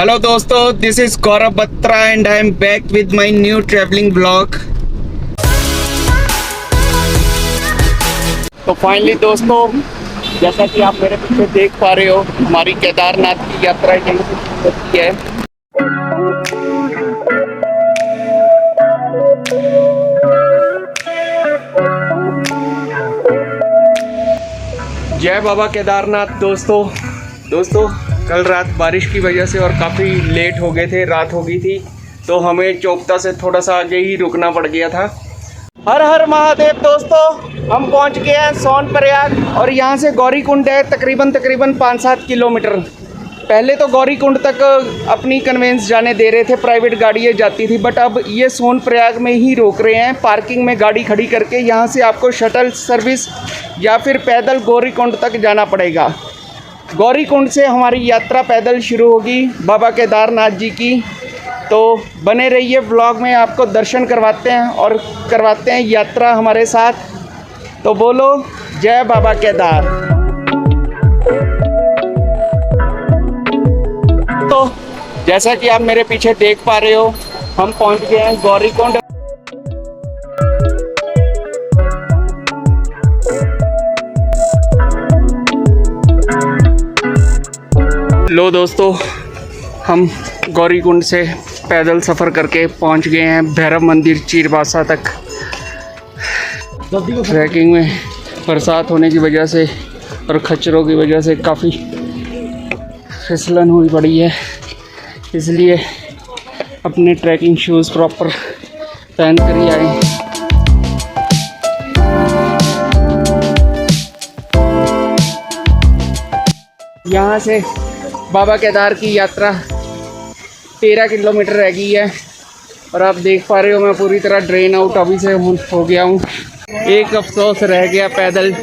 Hello दोस्तों, this is Gaurav Batra and I am back with my new travelling blog. तो finally दोस्तों, जैसा कि आप मेरे पीछे देख पा रहे हो, हमारी केदारनाथ की यात्रा यहीं से शुरू होती है। जय बाबा केदारनाथ। दोस्तों कल रात बारिश की वजह से और काफ़ी लेट हो गए थे, रात हो गई थी, तो हमें चोपता से थोड़ा सा आगे ही रुकना पड़ गया था। हर हर महादेव दोस्तों, हम पहुंच गए हैं सोनप्रयाग और यहाँ से गौरीकुंड है तकरीबन 5-7 किलोमीटर। पहले तो गौरीकुंड तक अपनी कन्वेंस जाने दे रहे थे, प्राइवेट गाड़ियाँ जाती थी, बट अब ये सोनप्रयाग में ही रोक रहे हैं, पार्किंग में गाड़ी खड़ी करके। यहाँ से आपको शटल सर्विस या फिर पैदल गौरीकुंड तक जाना पड़ेगा। गौरीकुंड से हमारी यात्रा पैदल शुरू होगी बाबा केदारनाथ जी की। तो बने रहिए व्लॉग में, आपको दर्शन करवाते हैं और करवाते हैं यात्रा हमारे साथ। तो बोलो जय बाबा केदार। तो जैसा कि आप मेरे पीछे देख पा रहे हो, हम पहुंच गए हैं गौरीकुंड। लो दोस्तों, हम गौरीकुंड से पैदल सफ़र करके पहुंच गए हैं भैरव मंदिर चीरबासा तक। ट्रैकिंग में बरसात होने की वजह से और खच्चरों की वजह से काफ़ी फिसलन हुई पड़ी है, इसलिए अपने ट्रैकिंग शूज़ प्रॉपर पहन कर ही आए। यहाँ से बाबा केदार की यात्रा 13 किलोमीटर रह गई है और आप देख पा रहे हो मैं पूरी तरह ड्रेन आउट अभी से हो गया हूँ। एक अफसोस रह गया पैदल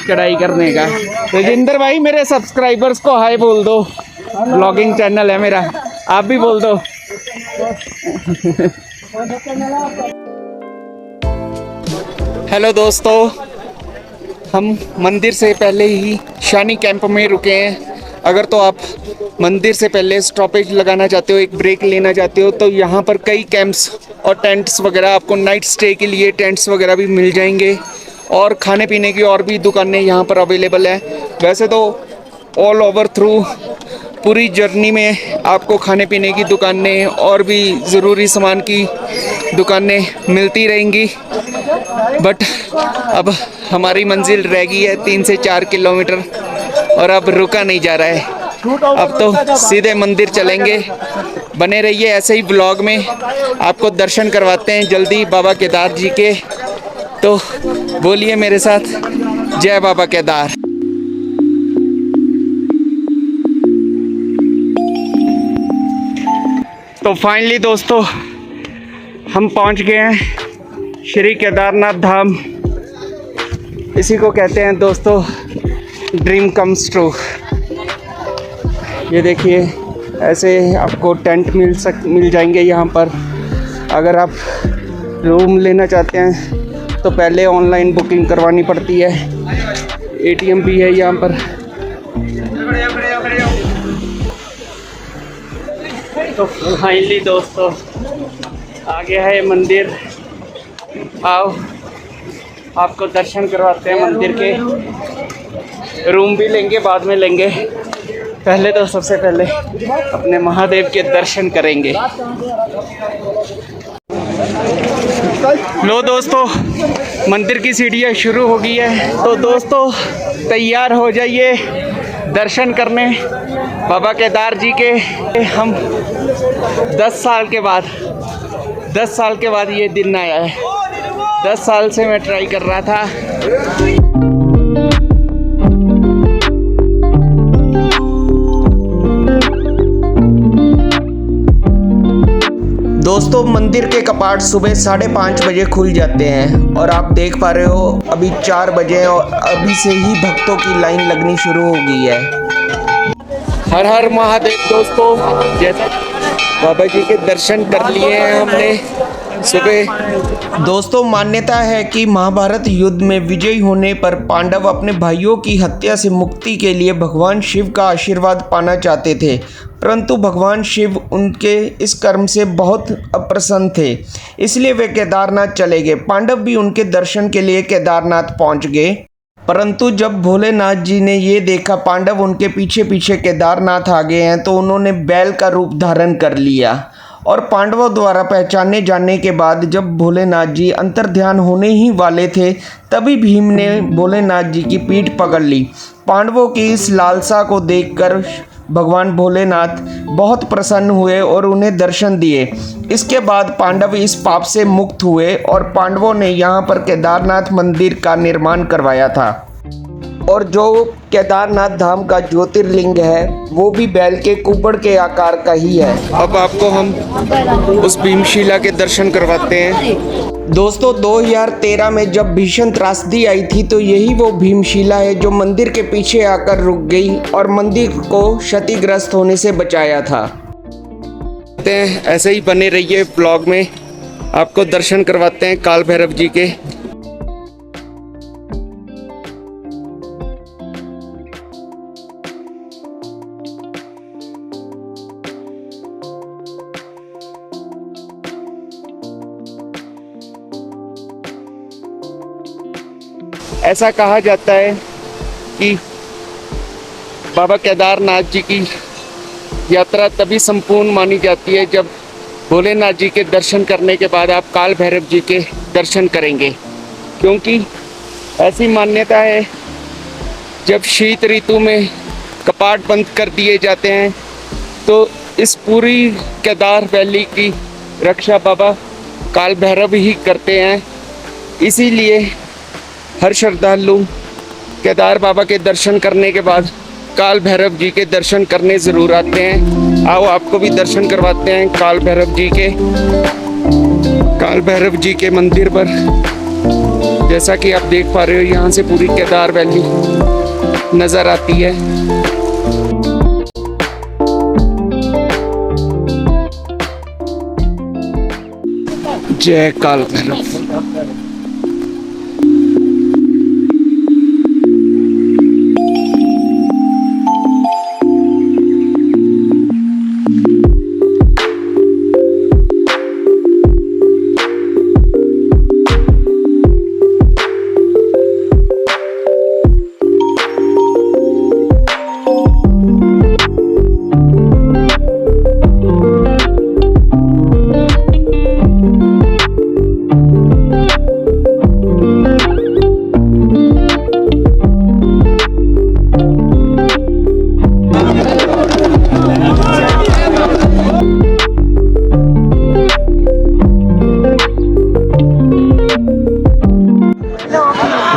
चढ़ाई करने का। राजेंद्र भाई, मेरे सब्सक्राइबर्स को हाय बोल दो, ब्लॉगिंग चैनल है मेरा, आप भी बोल दो। हेलो दोस्तों, हम मंदिर से पहले ही शानी कैंप में रुके हैं। अगर तो आप मंदिर से पहले स्टॉपेज लगाना चाहते हो, एक ब्रेक लेना चाहते हो, तो यहाँ पर कई कैंप्स और टेंट्स वगैरह, आपको नाइट स्टे के लिए टेंट्स वगैरह भी मिल जाएंगे और खाने पीने की और भी दुकानें यहाँ पर अवेलेबल है। वैसे तो ऑल ओवर थ्रू पूरी जर्नी में आपको खाने पीने की दुकानें और भी ज़रूरी सामान की दुकानें मिलती रहेंगी, बट अब हमारी मंजिल रह गई है 3 से 4 किलोमीटर और अब रुका नहीं जा रहा है। अब तो सीधे मंदिर चलेंगे। बने रहिए ऐसे ही ब्लॉग में, आपको दर्शन करवाते हैं जल्दी बाबा केदार जी के। तो बोलिए मेरे साथ जय बाबा केदार। तो फाइनली दोस्तों, हम पहुंच गए हैं श्री केदारनाथ धाम। इसी को कहते हैं दोस्तों ड्रीम कम्स ट्रू। ये देखिए, ऐसे आपको टेंट मिल जाएंगे यहाँ पर। अगर आप रूम लेना चाहते हैं तो पहले ऑनलाइन बुकिंग करवानी पड़ती है। एटीएम भी है यहाँ पर। तो फाइनली दोस्तों, आ गया है मंदिर। आओ, आपको दर्शन करवाते हैं मंदिर के। रूम भी लेंगे, बाद में लेंगे, पहले तो सबसे पहले अपने महादेव के दर्शन करेंगे। लो दोस्तों, मंदिर की सीढ़ियाँ शुरू हो गई है, तो दोस्तों तैयार हो जाइए दर्शन करने बाबा केदार जी के। हम 10 साल के बाद ये दिन आया है। 10 साल से मैं ट्राई कर रहा था। दोस्तों, मंदिर के कपाट सुबह 5:30 बजे खुल जाते हैं और आप देख पा रहे हो अभी 4 बजे और अभी से ही भक्तों की लाइन लगनी शुरू हो गई है। हर हर महादेव दोस्तों, जैसा बाबा जी के दर्शन कर लिए हैं हमने सुबह दोस्तों, मान्यता है कि महाभारत युद्ध में विजयी होने पर पांडव अपने भाइयों की हत्या से मुक्ति के लिए भगवान शिव का आशीर्वाद पाना चाहते थे, परंतु भगवान शिव उनके इस कर्म से बहुत अप्रसन्न थे, इसलिए वे केदारनाथ चले गए। पांडव भी उनके दर्शन के लिए केदारनाथ पहुंच गए, परंतु जब भोलेनाथ जी ने ये देखा पांडव उनके पीछे पीछे केदारनाथ आ गए हैं, तो उन्होंने बैल का रूप धारण कर लिया और पांडवों द्वारा पहचाने जाने के बाद जब भोलेनाथ जी अंतर्ध्यान होने ही वाले थे, तभी भीम ने भोलेनाथ जी की पीठ पकड़ ली। पांडवों की इस लालसा को देखकर भगवान भोलेनाथ बहुत प्रसन्न हुए और उन्हें दर्शन दिए। इसके बाद पांडव इस पाप से मुक्त हुए और पांडवों ने यहाँ पर केदारनाथ मंदिर का निर्माण करवाया था। और जो केदारनाथ धाम का ज्योतिर्लिंग है वो भी बैल के कुबड़ के आकार का ही है। अब आपको हम उस भीमशिला के दर्शन करवाते हैं। दोस्तों, 2013 में जब भीषण त्रासदी आई थी तो यही वो भीमशिला है जो मंदिर के पीछे आकर रुक गई और मंदिर को क्षतिग्रस्त होने से बचाया था। ऐसे ही बने रहिए ब्लॉग में, आपको दर्शन करवाते हैं काल भैरव जी के। ऐसा कहा जाता है कि बाबा केदारनाथ जी की यात्रा तभी संपूर्ण मानी जाती है जब भोलेनाथ जी के दर्शन करने के बाद आप काल भैरव जी के दर्शन करेंगे, क्योंकि ऐसी मान्यता है जब शीत ऋतु में कपाट बंद कर दिए जाते हैं तो इस पूरी केदार वैली की रक्षा बाबा काल भैरव ही करते हैं। इसीलिए हर श्रद्धालु केदार बाबा के दर्शन करने के बाद काल भैरव जी के दर्शन करने ज़रूर आते हैं। आओ आपको भी दर्शन करवाते हैं काल भैरव जी के। काल भैरव जी के मंदिर पर जैसा कि आप देख पा रहे हो, यहाँ से पूरी केदार वैली नज़र आती है। जय काल भैरव।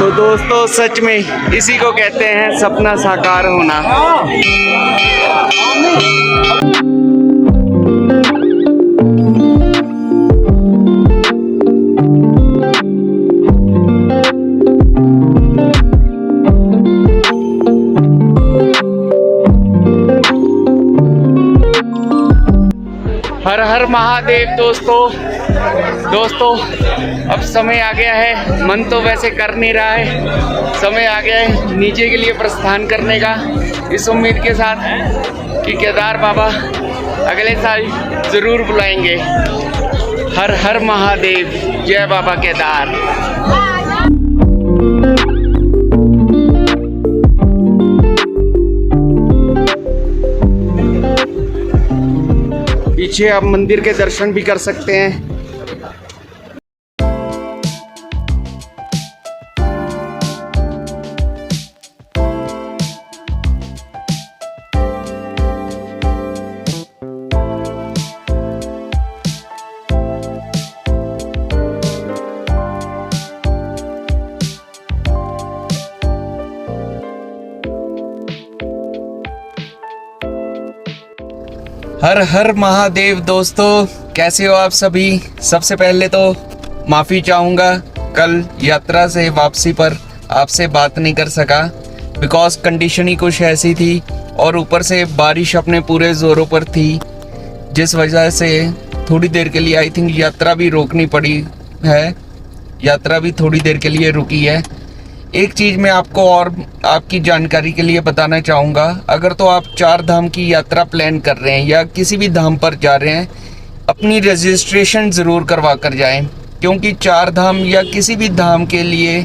तो दोस्तों, सच में इसी को कहते हैं सपना साकार होना। हर हर महादेव। दोस्तों अब समय आ गया है, मन तो वैसे कर नहीं रहा है, समय आ गया है नीचे के लिए प्रस्थान करने का, इस उम्मीद के साथ कि केदार बाबा अगले साल ज़रूर बुलाएंगे। हर हर महादेव, जय बाबा केदार। पीछे आप मंदिर के दर्शन भी कर सकते हैं। हर हर महादेव। दोस्तों कैसे हो आप सभी? सबसे पहले तो माफ़ी चाहूँगा, कल यात्रा से वापसी पर आपसे बात नहीं कर सका, बिकॉज कंडीशन ही कुछ ऐसी थी और ऊपर से बारिश अपने पूरे ज़ोरों पर थी, जिस वजह से थोड़ी देर के लिए आई थिंक यात्रा भी रोकनी पड़ी है, यात्रा भी थोड़ी देर के लिए रुकी है। एक चीज़ मैं आपको और आपकी जानकारी के लिए बताना चाहूँगा, अगर तो आप 4 धाम की यात्रा प्लान कर रहे हैं या किसी भी धाम पर जा रहे हैं, अपनी रजिस्ट्रेशन ज़रूर करवा कर जाएं, क्योंकि 4 धाम या किसी भी धाम के लिए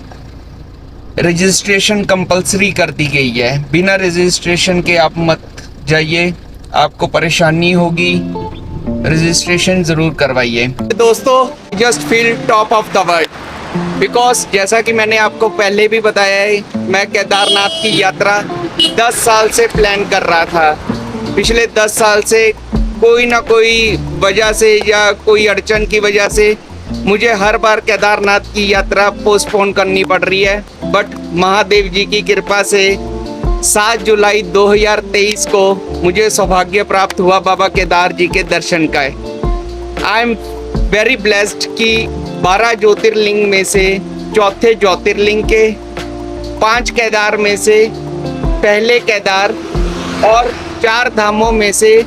रजिस्ट्रेशन कंपलसरी कर दी गई है। बिना रजिस्ट्रेशन के आप मत जाइए, आपको परेशानी होगी, रजिस्ट्रेशन ज़रूर करवाइए। दोस्तों just feel top of the world because जैसा कि मैंने आपको पहले भी बताया है, मैं केदारनाथ की यात्रा 10 साल से प्लान कर रहा था। पिछले 10 साल से कोई ना कोई वजह से या कोई अड़चन की वजह से मुझे हर बार केदारनाथ की यात्रा पोस्टपोन करनी पड़ रही है, बट महादेव जी की कृपा से 7 जुलाई 2023 को मुझे सौभाग्य प्राप्त हुआ बाबा केदार जी के दर्शन का। आई एम वेरी ब्लेस्ड कि 12 ज्योतिर्लिंग में से चौथे ज्योतिर्लिंग के 5 केदार में से पहले केदार और 4 धामों में से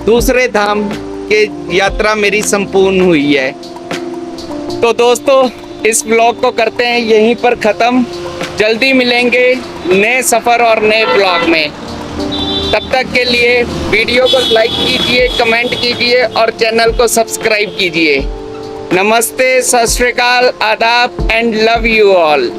दूसरे धाम के यात्रा मेरी संपूर्ण हुई है। तो दोस्तों इस ब्लॉग को करते हैं यहीं पर ख़त्म। जल्दी मिलेंगे नए सफ़र और नए ब्लॉग में। तब तक के लिए वीडियो को लाइक कीजिए, कमेंट कीजिए और चैनल को सब्सक्राइब कीजिए। नमस्ते, सत श्री अकाल, आदाब एंड लव यू ऑल।